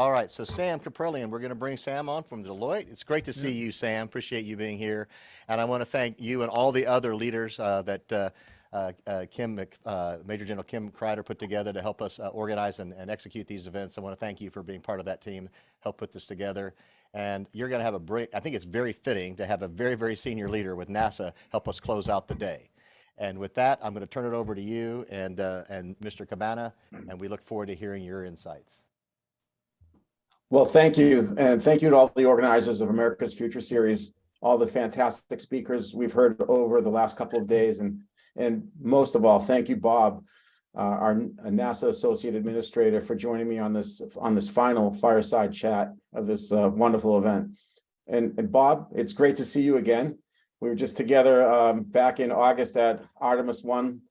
All right, so Sam Kapreilian, we're going to bring Sam on from Deloitte. It's great to see you, Sam. Appreciate you being here. And I want to thank you and all the other leaders that Major General Kim Kreider put together to help us organize and execute these events. I want to thank you for being part of that team, help put this together. And you're going to have a break. I think it's very fitting to have a very, very senior leader with NASA help us close out the day. And with that, I'm going to turn it over to you and Mr. Cabana, and we look forward to hearing your insights. Well, thank you. And thank you to all the organizers of America's Future Series, all the fantastic speakers we've heard over the last couple of days. And most of all, thank you, Bob, our NASA Associate Administrator, for joining me on this final fireside chat of this wonderful event. And Bob, it's great to see you again. We were just together back in August at Artemis 1,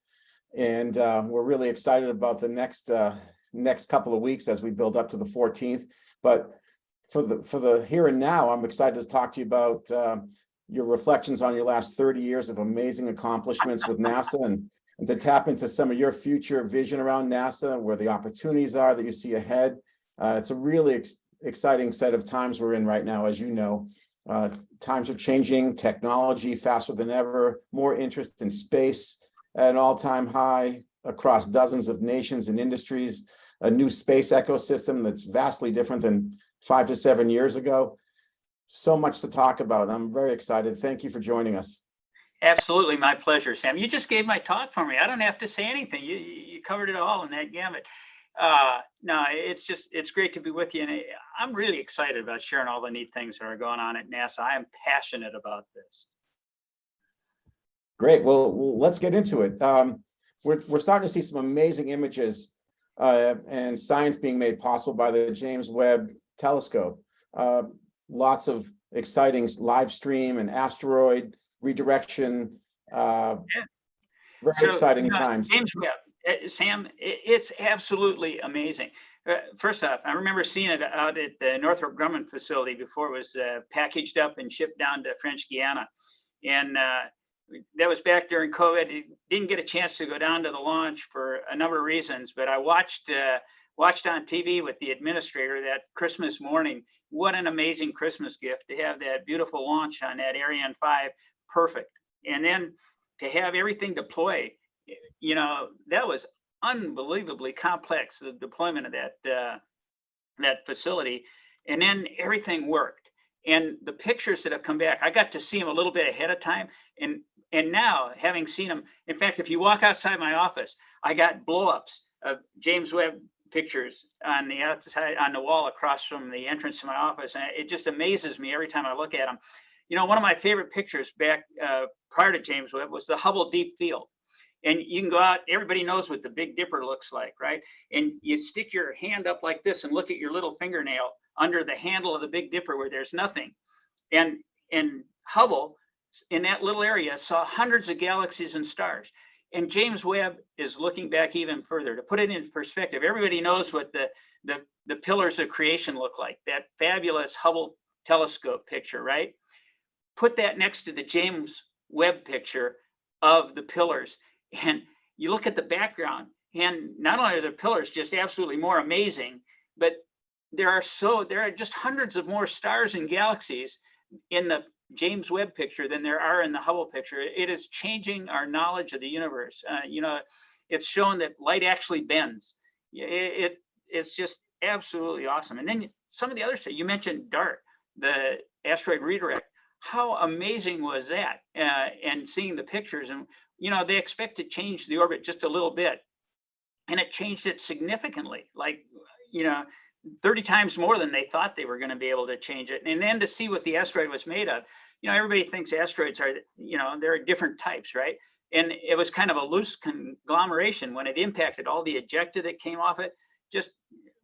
and we're really excited about the next couple of weeks as we build up to the 14th. But for the here and now, I'm excited to talk to you about your reflections on your last 30 years of amazing accomplishments with NASA, and to tap into some of your future vision around NASA, where the opportunities are that you see ahead. It's a really exciting set of times we're in right now, as you know. Times are changing, technology faster than ever, more interest in space at an all-time high across dozens of nations and industries, a new space ecosystem that's vastly different than 5 to 7 years ago. So much to talk about. I'm very excited. Thank you for joining us. Absolutely, my pleasure, Sam. You just gave my talk for me. I don't have to say anything. You covered it all in that gamut. No, it's great to be with you, and I'm really excited about sharing all the neat things that are going on at NASA. I am passionate about this. Great. Well, let's get into it. We're starting to see some amazing images and science being made possible by the James Webb Telescope. Lots of exciting live stream and asteroid redirection. Very exciting times. James Webb, Sam, it's absolutely amazing. First off, I remember seeing it out at the Northrop Grumman facility before it was packaged up and shipped down to French Guiana. And that was back during COVID. Didn't get a chance to go down to the launch for a number of reasons, but I watched on TV with the administrator that Christmas morning. What an amazing Christmas gift to have that beautiful launch on that Ariane 5, perfect. And then to have everything deploy, you know, that was unbelievably complex, the deployment of that facility. And then everything worked. And the pictures that have come back, I got to see them a little bit ahead of time. And now, having seen them, in fact, if you walk outside my office, I got blow-ups of James Webb pictures on the outside, on the wall across from the entrance to my office. And it just amazes me every time I look at them. You know, one of my favorite pictures back prior to James Webb was the Hubble Deep Field. And you can go out, everybody knows what the Big Dipper looks like, right? And you stick your hand up like this and look at your little fingernail under the handle of the Big Dipper where there's nothing. And Hubble, in that little area, saw hundreds of galaxies and stars. And James Webb is looking back even further. To put it in perspective, everybody knows what the pillars of creation look like, that fabulous Hubble telescope picture, right? Put that next to the James Webb picture of the pillars, and you look at the background, and not only are the pillars just absolutely more amazing, but there are just hundreds of more stars and galaxies in the James Webb picture than there are in the Hubble picture. It is changing our knowledge of the universe. You know, it's shown that light actually bends. It's just absolutely awesome. And then some of the other stuff, you mentioned DART, the asteroid redirect. How amazing was that? And seeing the pictures, and you know, they expect to change the orbit just a little bit, and it changed it significantly, like, you know, 30 times more than they thought they were going to be able to change it. And then to see what the asteroid was made of, you know, everybody thinks asteroids are, you know, there are different types, right? And it was kind of a loose conglomeration when it impacted all the ejecta that came off it. Just,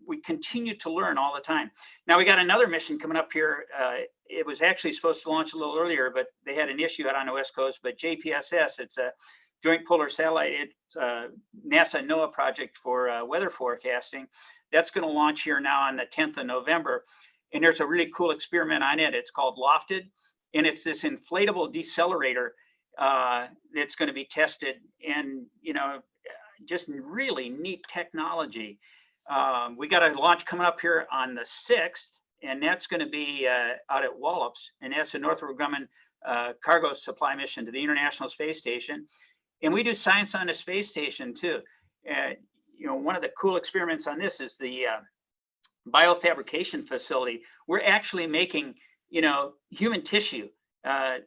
we continue to learn all the time. Now we got another mission coming up here. It was actually supposed to launch a little earlier, but they had an issue out on the West Coast. But JPSS, it's a Joint Polar Satellite. It's a NASA NOAA project for weather forecasting. That's going to launch here now on the 10th of November. And there's a really cool experiment on it. It's called Lofted. And it's this inflatable decelerator that's going to be tested. And, you know, just really neat technology. We got a launch coming up here on the 6th, and that's going to be out at Wallops, and that's a Northrop Grumman cargo supply mission to the International Space Station. And we do science on the space station too. You know, one of the cool experiments on this is the biofabrication facility. We're actually making, you know, human tissue.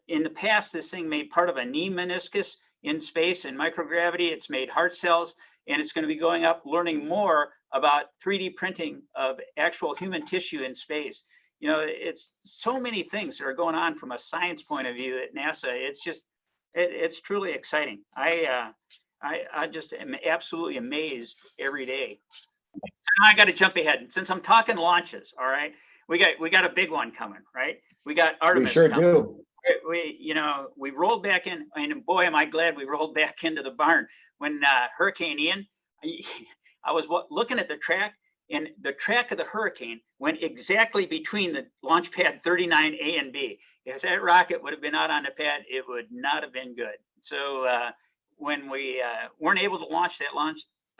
In the past, this thing made part of a knee meniscus in space and microgravity. It's made heart cells, and it's going to be going up, learning more about 3D printing of actual human tissue in space. You know, it's so many things that are going on from a science point of view at NASA. It's just, it's truly exciting. I just am absolutely amazed every day. I got to jump ahead. Since I'm talking launches, all right, we got a big one coming, right? We got Artemis. We sure coming. do. We rolled back in, and boy, am I glad we rolled back into the barn when Hurricane Ian. I was looking at the track, and the track of the hurricane went exactly between the launch pad 39A and B. If that rocket would have been out on the pad, it would not have been good. So when we weren't able to launch that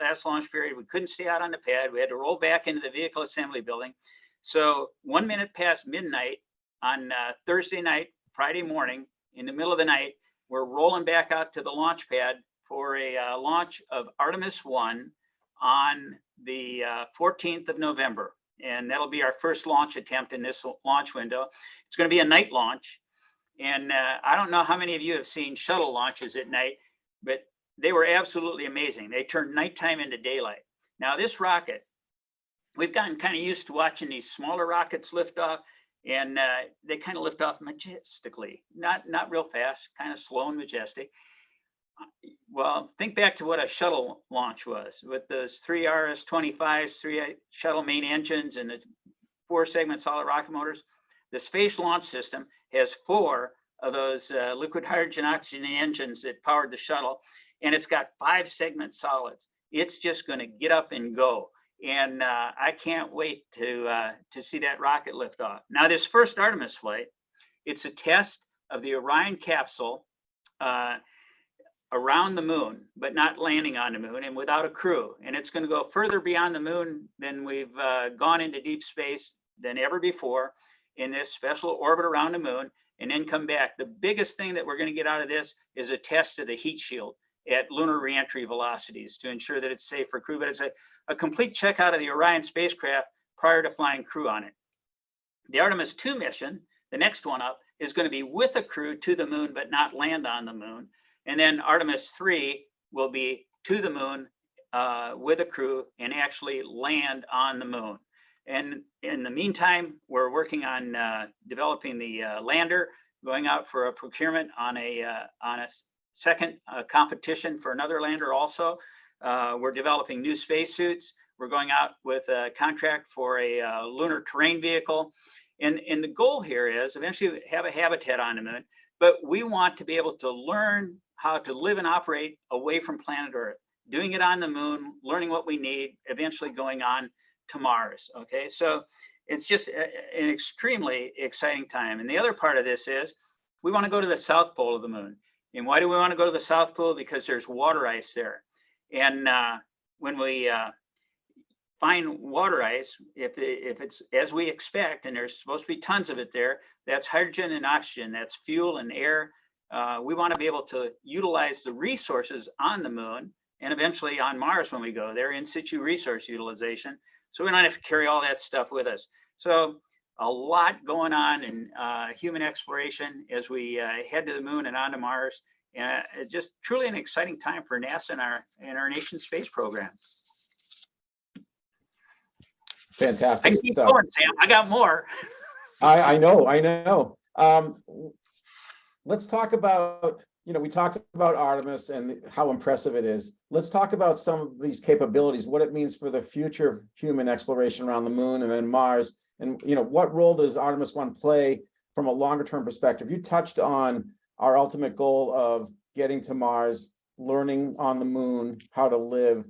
last launch period, we couldn't stay out on the pad. We had to roll back into the vehicle assembly building. So 1 minute past midnight on Thursday night, Friday morning, in the middle of the night, we're rolling back out to the launch pad for a launch of Artemis 1 on the 14th of November. And that'll be our first launch attempt in this launch window. It's going to be a night launch. And I don't know how many of you have seen shuttle launches at night, but they were absolutely amazing. They turned nighttime into daylight. Now this rocket, we've gotten kind of used to watching these smaller rockets lift off, and they kind of lift off majestically, not real fast, kind of slow and majestic. Well, think back to what a shuttle launch was with those 3 RS-25s, 3 shuttle main engines, and the 4-segment solid rocket motors. The Space Launch System has 4 of those liquid hydrogen oxygen engines that powered the shuttle, and it's got 5-segment solids. It's just going to get up and go. And I can't wait to see that rocket lift off. Now, this first Artemis flight, it's a test of the Orion capsule around the moon, but not landing on the moon and without a crew. And it's going to go further beyond the moon than we've gone into deep space than ever before in this special orbit around the moon, and then come back. The biggest thing that we're going to get out of this is a test of the heat shield at lunar reentry velocities to ensure that it's safe for crew. But it's a complete check out of the Orion spacecraft prior to flying crew on it. The Artemis 2 mission, the next one up, is going to be with a crew to the moon, but not land on the moon. And then Artemis 3 will be to the moon with a crew and actually land on the moon. And in the meantime, we're working on developing the lander, going out for a procurement on a second competition for another lander also. We're developing new spacesuits. We're going out with a contract for a lunar terrain vehicle. And the goal here is eventually have a habitat on the moon, but we want to be able to learn how to live and operate away from planet Earth, doing it on the moon, learning what we need, eventually going on to Mars. Okay, so it's just an extremely exciting time. And the other part of this is we want to go to the South Pole of the moon. And why do we want to go to the South Pole? Because there's water ice there. And when we find water ice, if it's as we expect, and there's supposed to be tons of it there, that's hydrogen and oxygen, that's fuel and air. We want to be able to utilize the resources on the moon and eventually on Mars when we go there, in situ resource utilization. So we don't have to carry all that stuff with us. So a lot going on in human exploration as we head to the moon and onto Mars. It's just truly an exciting time for NASA and our nation's space program. Fantastic I keep stuff. going, Sam. I got more. I know. Let's talk about, we talked about Artemis and how impressive it is. Let's talk about some of these capabilities, what it means for the future of human exploration around the moon and then Mars. And, what role does Artemis 1 play from a longer term perspective? You touched on our ultimate goal of getting to Mars, learning on the moon, how to live.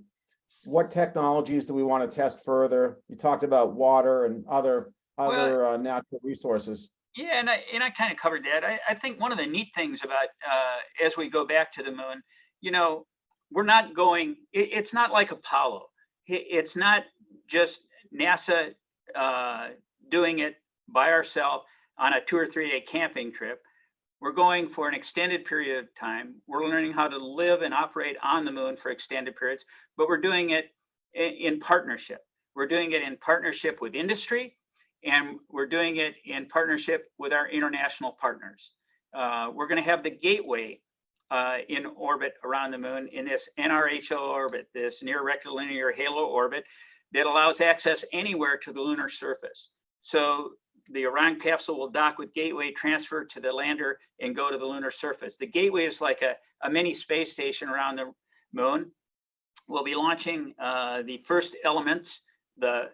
What technologies do we want to test further? You talked about water and other natural resources. Yeah, and I kind of covered that. I think one of the neat things about as we go back to the moon, we're not going, it's not like Apollo. It's not just NASA doing it by ourselves on a 2 or 3 day camping trip. We're going for an extended period of time. We're learning how to live and operate on the moon for extended periods, but we're doing it in partnership. We're doing it in partnership with industry, and we're doing it in partnership with our international partners. We're going to have the Gateway in orbit around the moon in this NRHO orbit, this near rectilinear halo orbit that allows access anywhere to the lunar surface. So the Orion capsule will dock with Gateway, transfer to the lander, and go to the lunar surface. The Gateway is like a mini space station around the moon. We'll be launching the first elements, the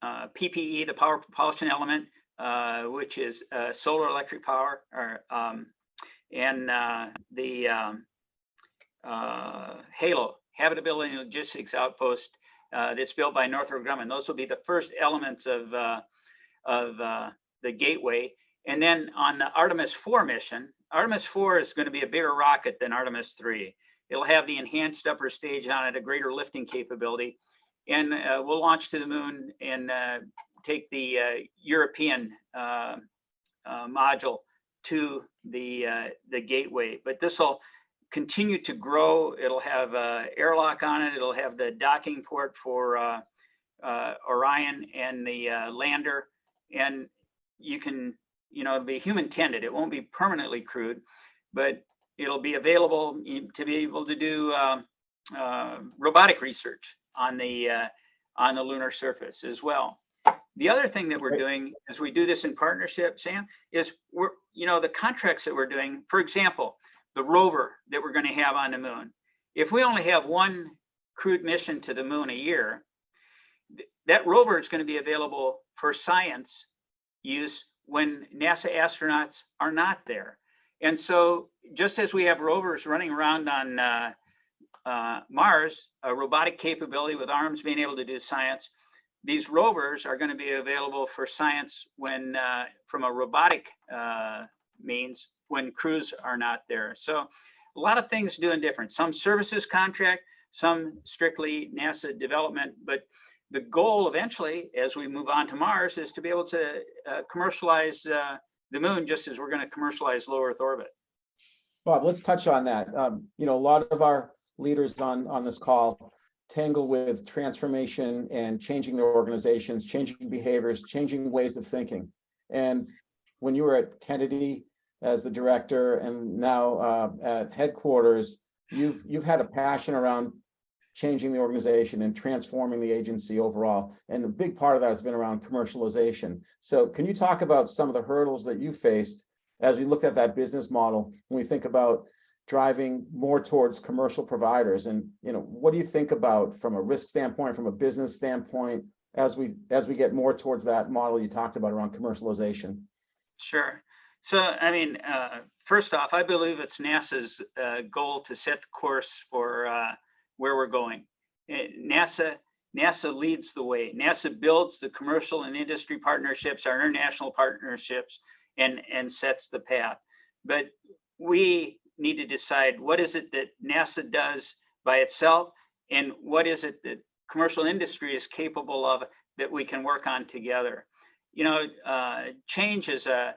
PPE, the power propulsion element, which is solar electric power, and the HALO, Habitability and Logistics Outpost, that's built by Northrop Grumman. Those will be the first elements of the Gateway. And then on the Artemis 4 mission, Artemis 4 is going to be a bigger rocket than Artemis 3. It'll have the enhanced upper stage on it, a greater lifting capability. And we'll launch to the moon and take the European module to the Gateway. But this will continue to grow. It'll have airlock on it. It'll have the docking port for Orion and the lander. And you can, it'll be human tended. It won't be permanently crewed, but it'll be available to be able to do robotic research on the lunar surface as well. The other thing that we're doing as we do this in partnership, Sam, is we're, the contracts that we're doing, for example, the rover that we're going to have on the moon. If we only have one crewed mission to the moon a year, that rover is going to be available for science use when NASA astronauts are not there. And so just as we have rovers running around on Mars, a robotic capability with arms being able to do science, these rovers are going to be available for science when from a robotic means when crews are not there. So a lot of things doing different. Some services contract, some strictly NASA development, but the goal eventually, as we move on to Mars, is to be able to commercialize the moon, just as we're going to commercialize low Earth orbit. Bob, let's touch on that. A lot of our leaders on this call tangle with transformation and changing their organizations, changing behaviors, changing ways of thinking. And when you were at Kennedy as the director and now at headquarters, you've had a passion around changing the organization and transforming the agency overall. And a big part of that has been around commercialization. So can you talk about some of the hurdles that you faced as we looked at that business model when we think about driving more towards commercial providers? And what do you think about from a risk standpoint, from a business standpoint, as we get more towards that model you talked about around commercialization? Sure. So, I mean, first off, I believe it's NASA's goal to set the course for where we're going. NASA leads the way. NASA builds the commercial and industry partnerships, our international partnerships, and sets the path. But we need to decide what is it that NASA does by itself, and what is it that commercial industry is capable of that we can work on together. Change is a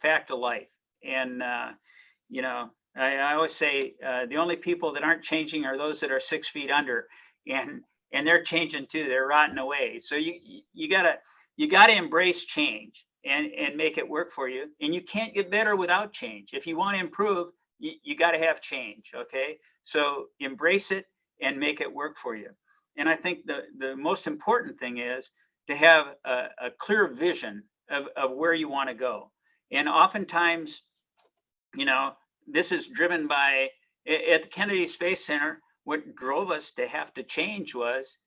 fact of life, and I always say the only people that aren't changing are those that are 6 feet under, and they're changing too. They're rotting away. So you gotta embrace change and make it work for you. And you can't get better without change. If you want to improve, you got to have change. Okay, so embrace it and make it work for you. And I think the most important thing is to have a clear vision of where you want to go. And oftentimes, this is driven by, at the Kennedy Space Center, what drove us to have to change was,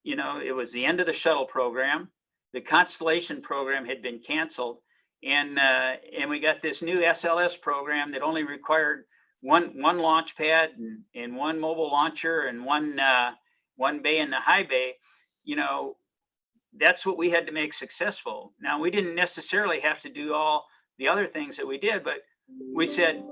it was the end of the shuttle program. The Constellation program had been canceled. And we got this new SLS program that only required one launch pad and one mobile launcher and one bay in the high bay. That's what we had to make successful. Now, we didn't necessarily have to do all the other things that we did, but we said,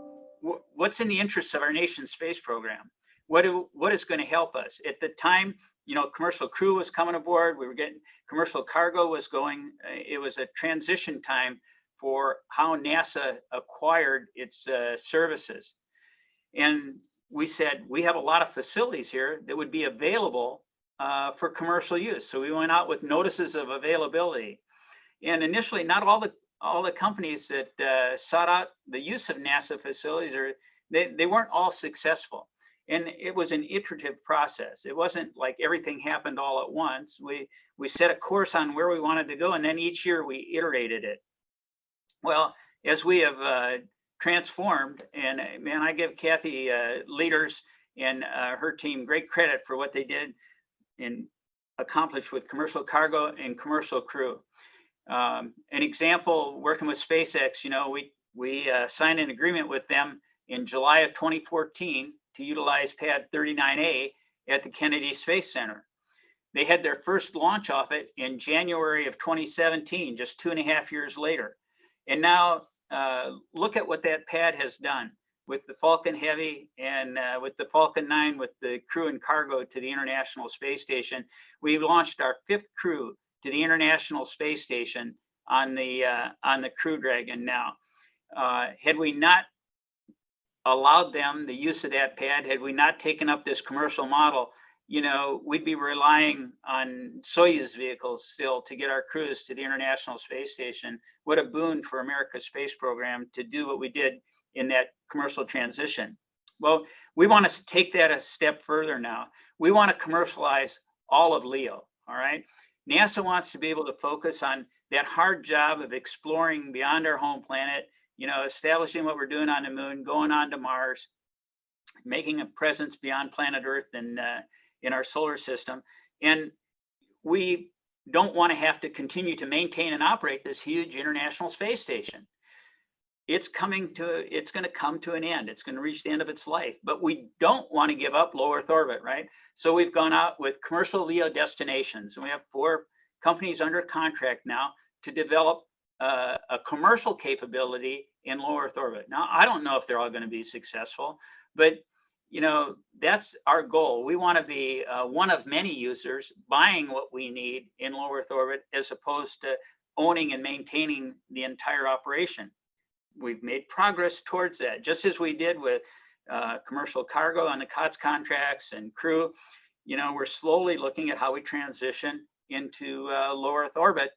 what's in the interests of our nation's space program? what is going to help us? At the time, you know, commercial crew was coming aboard. We were getting commercial cargo was going. It was a transition time for how NASA acquired its services. And we said, we have a lot of facilities here that would be available for commercial use. So we went out with notices of availability. And initially, not all the companies that sought out the use of NASA facilities, they weren't all successful. And it was an iterative process. It wasn't like everything happened all at once. We set a course on where we wanted to go, and then each year we iterated it. Well, as we have transformed, and man, I give Kathy leaders and her team great credit for what they did and accomplished with commercial cargo and commercial crew. An example, working with SpaceX, you know, we signed an agreement with them in July of 2014 to utilize Pad 39A at the Kennedy Space Center. They had their first launch off it in January of 2017, just 2.5 years later. And now look at what that pad has done with the Falcon Heavy and with the Falcon 9, with the crew and cargo to the International Space Station. We've launched our 5th crew to the International Space Station on the Crew Dragon now. Had we not allowed them the use of that pad, had we not taken up this commercial model, you know, we'd be relying on Soyuz vehicles still to get our crews to the International Space Station. What a boon for America's space program to do what we did in that commercial transition. Well, we want to take that a step further now. We want to commercialize all of LEO, all right? NASA wants to be able to focus on that hard job of exploring beyond our home planet, you know, establishing what we're doing on the moon, going on to Mars, making a presence beyond planet Earth and in our solar system. And we don't want to have to continue to maintain and operate this huge International Space Station. It's going to come to an end. It's going to reach the end of its life, but we don't want to give up low Earth orbit, right? So we've gone out with commercial LEO destinations, and we have 4 companies under contract now to develop a commercial capability in low Earth orbit. Now, I don't know if they're all going to be successful, but you know, that's our goal. We want to be one of many users buying what we need in low Earth orbit, as opposed to owning and maintaining the entire operation. We've made progress towards that, just as we did with commercial cargo on the COTS contracts and crew. You know, we're slowly looking at how we transition into low Earth orbit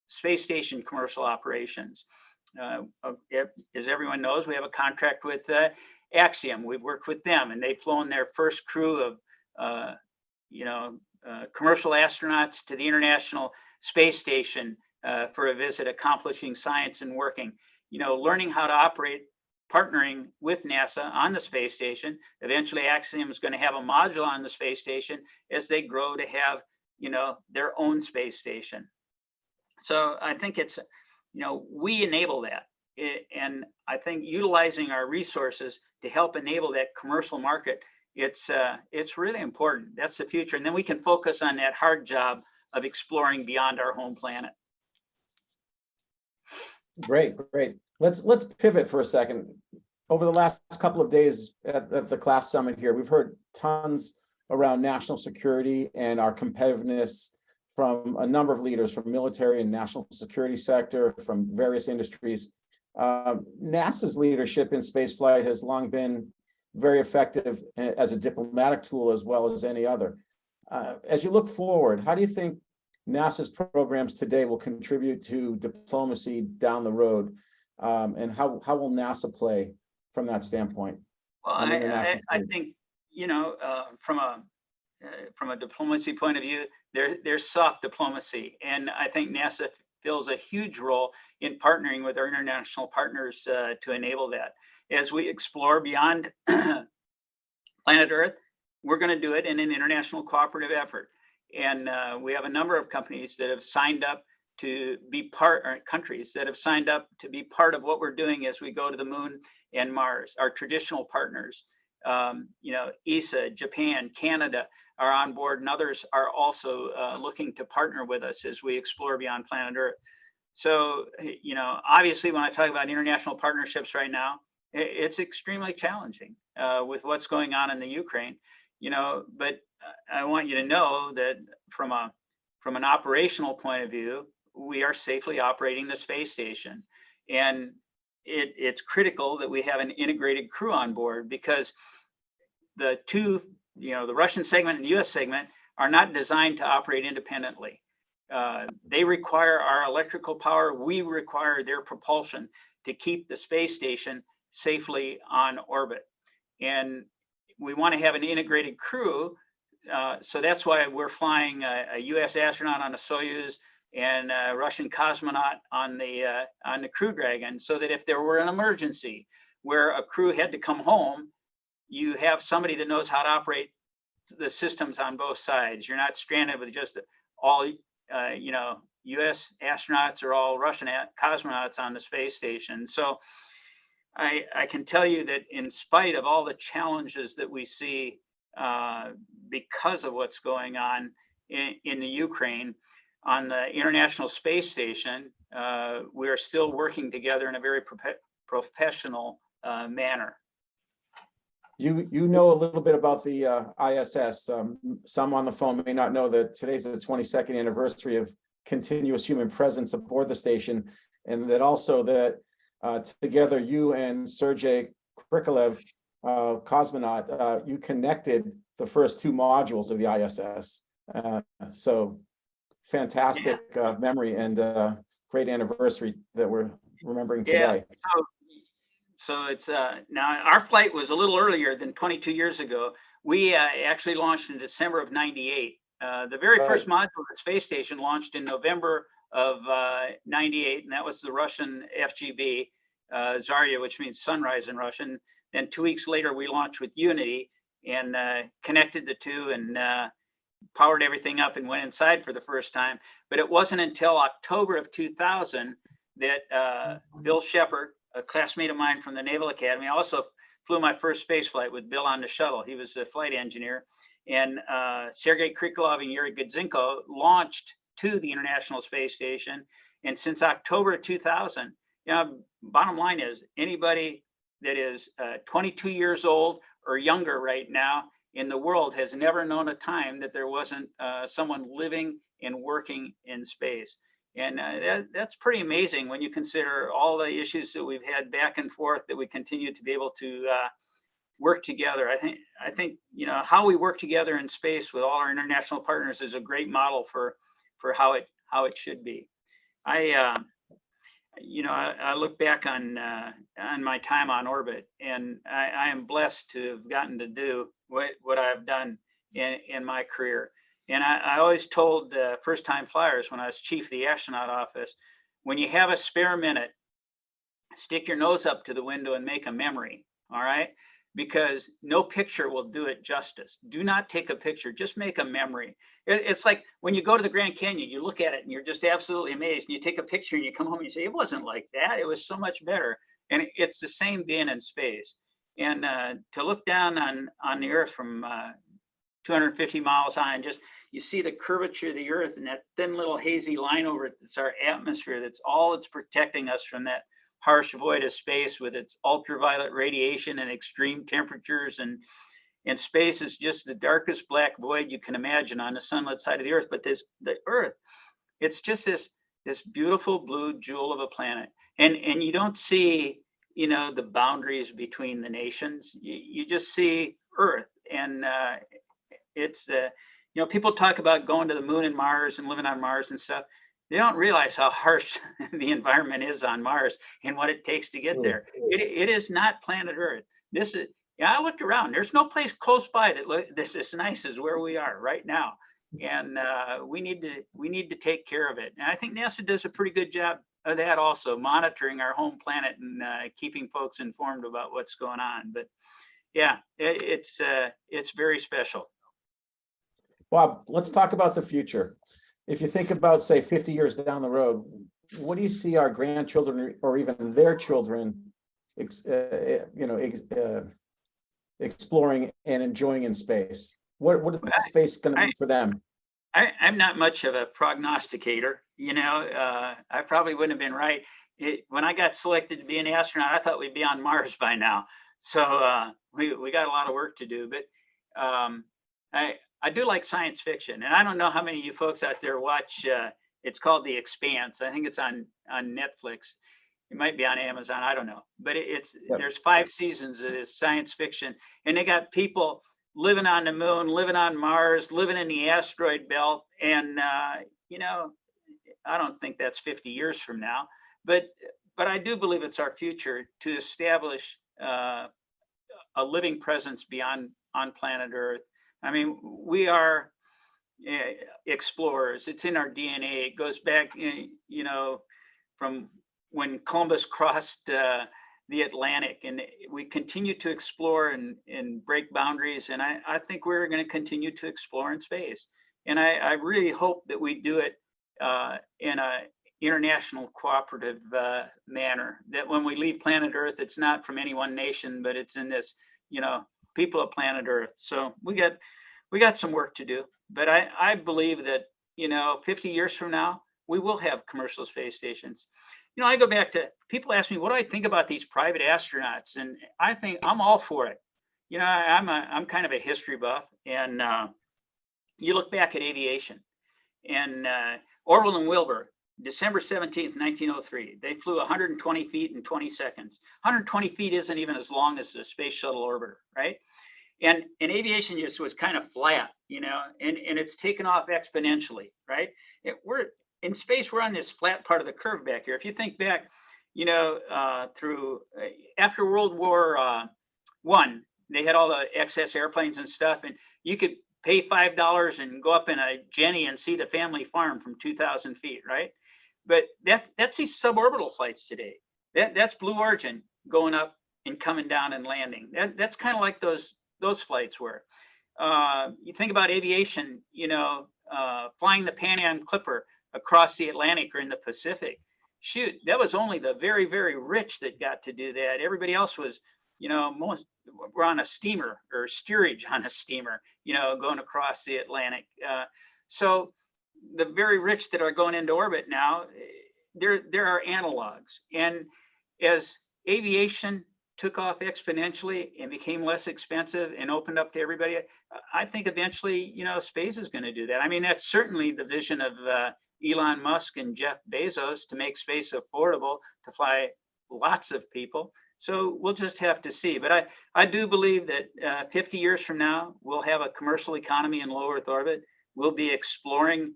space station commercial operations. As everyone knows, we have a contract with Axiom. We've worked with them, and they've flown their first crew of commercial astronauts to the International Space Station for a visit, accomplishing science and working, you know, learning how to operate, partnering with NASA on the space station. Eventually, Axiom is going to have a module on the space station as they grow to have, you know, their own space station. So I think it's, you know, we enable that. And I think utilizing our resources to help enable that commercial market, it's really important. That's the future. And then we can focus on that hard job of exploring beyond our home planet. Great. Let's pivot for a second. Over the last couple of days at the C.L.A.S.S summit here, we've heard tons around national security and our competitiveness from a number of leaders from military and national security sector, from various industries. NASA's leadership in spaceflight has long been very effective as a diplomatic tool as well as any other. As you look forward, how do you think NASA's programs today will contribute to diplomacy down the road? And how will NASA play from that standpoint? Well, I think, you know, from a diplomacy point of view, there's soft diplomacy. And I think NASA fills a huge role in partnering with our international partners to enable that. As we explore beyond planet Earth, we're going to do it in an international cooperative effort. And we have a number of companies that have signed up to be countries that have signed up to be part of what we're doing as we go to the moon and Mars. Our traditional partners, you know, ESA, Japan, Canada are on board, and others are also looking to partner with us as we explore beyond planet Earth. So, you know, obviously when I talk about international partnerships right now, it's extremely challenging. with what's going on in the Ukraine, but I want you to know that from an operational point of view, we are safely operating the space station. And it's critical that we have an integrated crew on board, because the two, the Russian segment and the US segment are not designed to operate independently. They require our electrical power. We require their propulsion to keep the space station safely on orbit. And we want to have an integrated crew. So that's why we're flying a US astronaut on a Soyuz and a Russian cosmonaut on the Crew Dragon, so that if there were an emergency where a crew had to come home, you have somebody that knows how to operate the systems on both sides. You're not stranded with just all, US astronauts or all Russian cosmonauts on the space station. So I can tell you that in spite of all the challenges that we see because of what's going on in the Ukraine, on the International Space Station, we are still working together in a very professional manner. You know a little bit about the ISS. Some on the phone may not know that today's the 22nd anniversary of continuous human presence aboard the station, and that also that together you and Sergei Kapreilian, cosmonaut, you connected the first two modules of the ISS. So fantastic memory and great anniversary that we're remembering today. So it's now our flight was a little earlier than 22 years ago. We actually launched in December of '98. The very first module of the space station launched in November of '98, and that was the Russian FGB, Zarya, which means sunrise in Russian. Then 2 weeks later, we launched with Unity and connected the two and powered everything up and went inside for the first time. But it wasn't until October of 2000 that Bill Shepard, a classmate of mine from the Naval Academy, I also flew my first space flight with Bill on the shuttle. He was a flight engineer. And Sergei Krikalev and Yuri Gudzinko launched to the International Space Station. And since October of 2000, bottom line is anybody that is 22 years old or younger right now in the world has never known a time that there wasn't someone living and working in space. And that's pretty amazing when you consider all the issues that we've had back and forth, that we continue to be able to work together. I think how we work together in space with all our international partners is a great model for how it should be. I look back on my time on orbit, and I am blessed to have gotten to do what I've done in my career. And I always told first-time flyers when I was chief of the astronaut office, when you have a spare minute, stick your nose up to the window and make a memory, all right? Because no picture will do it justice. Do not take a picture, just make a memory. It's like when you go to the Grand Canyon, you look at it and you're just absolutely amazed. And you take a picture and you come home and you say, it wasn't like that. It was so much better. And it's the same being in space. And to look down on the Earth from 250 miles high, and just you see the curvature of the Earth and that thin little hazy line over it. That's our atmosphere. That's all it's protecting us from, that harsh void of space with its ultraviolet radiation and extreme temperatures. And space is just the darkest black void you can imagine on the sunlit side of the Earth. But the Earth, it's just this beautiful blue jewel of a planet. And you don't see, the boundaries between the nations. You just see Earth. And it's people talk about going to the moon and Mars and living on Mars and stuff. They don't realize how harsh the environment is on Mars and what it takes to get there. It is not planet Earth. This is, I looked around. There's no place close by that's as nice as where we are right now. And we need to take care of it. And I think NASA does a pretty good job of that, also monitoring our home planet and keeping folks informed about what's going on. But yeah, it's very special. Bob, let's talk about the future. If you think about, say, 50 years down the road, what do you see our grandchildren or even their children, exploring and enjoying in space? What is space going to be for them? I'm not much of a prognosticator. I probably wouldn't have been right. When I got selected to be an astronaut, I thought we'd be on Mars by now. So we got a lot of work to do, but I do like science fiction, and I don't know how many of you folks out there watch. It's called The Expanse. I think it's on Netflix. It might be on Amazon. I don't know, but Yep. there's 5 seasons of this science fiction, and they got people living on the moon, living on Mars, living in the asteroid belt, and you know, I don't think that's 50 years from now, but I do believe it's our future to establish a living presence beyond on planet Earth. I mean, we are explorers. It's in our DNA. It goes back, you know, from when Columbus crossed the Atlantic, and we continue to explore and break boundaries. And I think we're going to continue to explore in space. And I really hope that we do it in a international cooperative manner, that when we leave planet Earth, it's not from any one nation, but it's in this, you know, people of planet Earth. So we got some work to do, but I believe that, you know, 50 years from now, we will have commercial space stations. You know, I go back to, people ask me, what do I think about these private astronauts? And I think I'm all for it. You know, I'm kind of a history buff, and you look back at aviation, and Orville and Wilbur, December 17th, 1903, they flew 120 feet in 20 seconds. 120 feet isn't even as long as the space shuttle orbiter, right? And aviation just was kind of flat, you know, and it's taken off exponentially, right? We're in space, we're on this flat part of the curve back here. If you think back, you know, through after World War I, they had all the excess airplanes and stuff, and you could pay $5 and go up in a Jenny and see the family farm from 2,000 feet, right? But that's these suborbital flights today. That's Blue Origin going up and coming down and landing. That's kind of like those flights were. You think about aviation, you know, flying the Pan Am Clipper across the Atlantic or in the Pacific. Shoot, that was only the very, very rich that got to do that. Everybody else was, you know, most were on a steamer or steerage on a steamer, you know, going across the Atlantic. So the very rich that are going into orbit now, there are analogs. And as aviation took off exponentially and became less expensive and opened up to everybody, I think eventually, you know, space is going to do that. I mean, that's certainly the vision of Elon Musk and Jeff Bezos, to make space affordable to fly lots of people. So we'll just have to see. But I do believe that 50 years from now, we'll have a commercial economy in low Earth orbit. We'll be exploring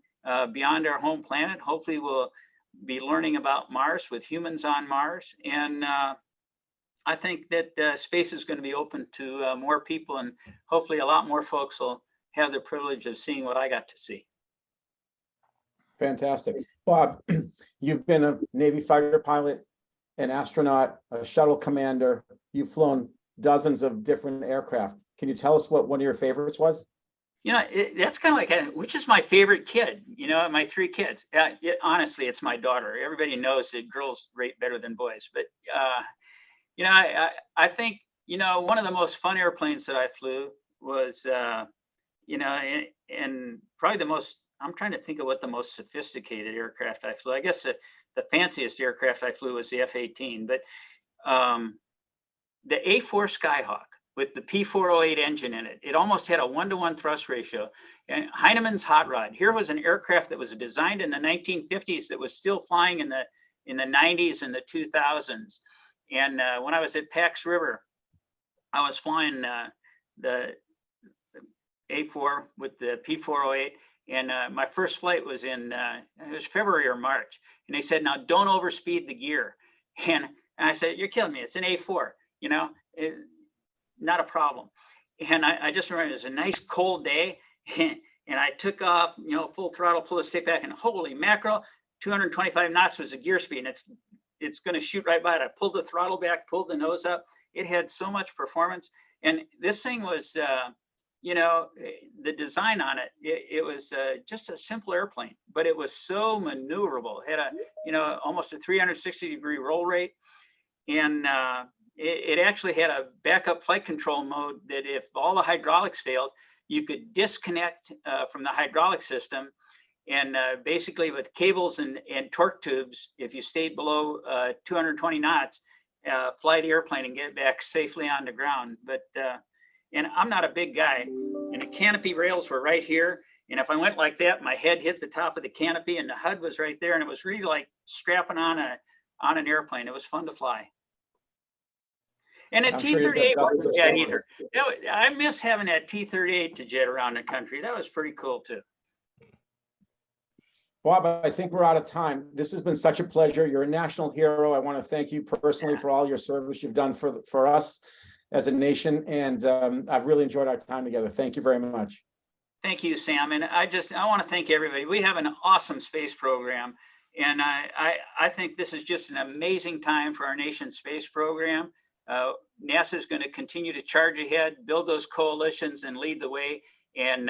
beyond our home planet. Hopefully we'll be learning about Mars with humans on Mars. And I think that space is going to be open to more people, and hopefully a lot more folks will have the privilege of seeing what I got to see. Fantastic. Bob, you've been a Navy fighter pilot, an astronaut, a shuttle commander. You've flown dozens of different aircraft. Can you tell us what one of your favorites was? You know, that's kind of like, which is my favorite kid? You know, my 3 kids. Honestly, it's my daughter. Everybody knows that girls rate better than boys. But, you know, I think, you know, one of the most fun airplanes that I flew was, you know, and probably the most, I'm trying to think of what the most sophisticated aircraft I flew. I guess the fanciest aircraft I flew was the F-18, but the A4 Skyhawk with the P408 engine in it, it almost had a 1-to-1 thrust ratio. And Heinemann's Hot Rod, here was an aircraft that was designed in the 1950s that was still flying in the 90s and the 2000s. And when I was at Pax River, I was flying the A4 with the P408. And my first flight was in, it was February or March. And they said, now don't overspeed the gear. And I said, you're killing me. It's an A4, you know, not a problem. And I just remember it was a nice cold day. And I took off, you know, full throttle, pull the stick back, and holy mackerel, 225 knots was the gear speed. And it's going to shoot right by it. I pulled the throttle back, pulled the nose up. It had so much performance. And this thing was, you know, the design on it, it was just a simple airplane, but it was so maneuverable. It had a, you know, almost a 360-degree roll rate. And it actually had a backup flight control mode that if all the hydraulics failed, you could disconnect from the hydraulic system. And basically with cables and torque tubes, if you stayed below 220 knots, fly the airplane and get back safely on the ground. But and I'm not a big guy, and the canopy rails were right here. And if I went like that, my head hit the top of the canopy, and the HUD was right there, and it was really like strapping on an airplane. It was fun to fly. And a I'm sure you've got T-38 dozens wasn't of bad stories. either. I miss having that T-38 to jet around the country. That was pretty cool too. Bob, I think we're out of time. This has been such a pleasure. You're a national hero. I want to thank you personally for all your service you've done for us as a nation. And I've really enjoyed our time together. Thank you very much. Thank you, Sam. And I want to thank everybody. We have an awesome space program. And I think this is just an amazing time for our nation's space program. NASA is going to continue to charge ahead, build those coalitions and lead the way, and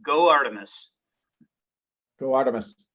go Artemis. Go Artemis.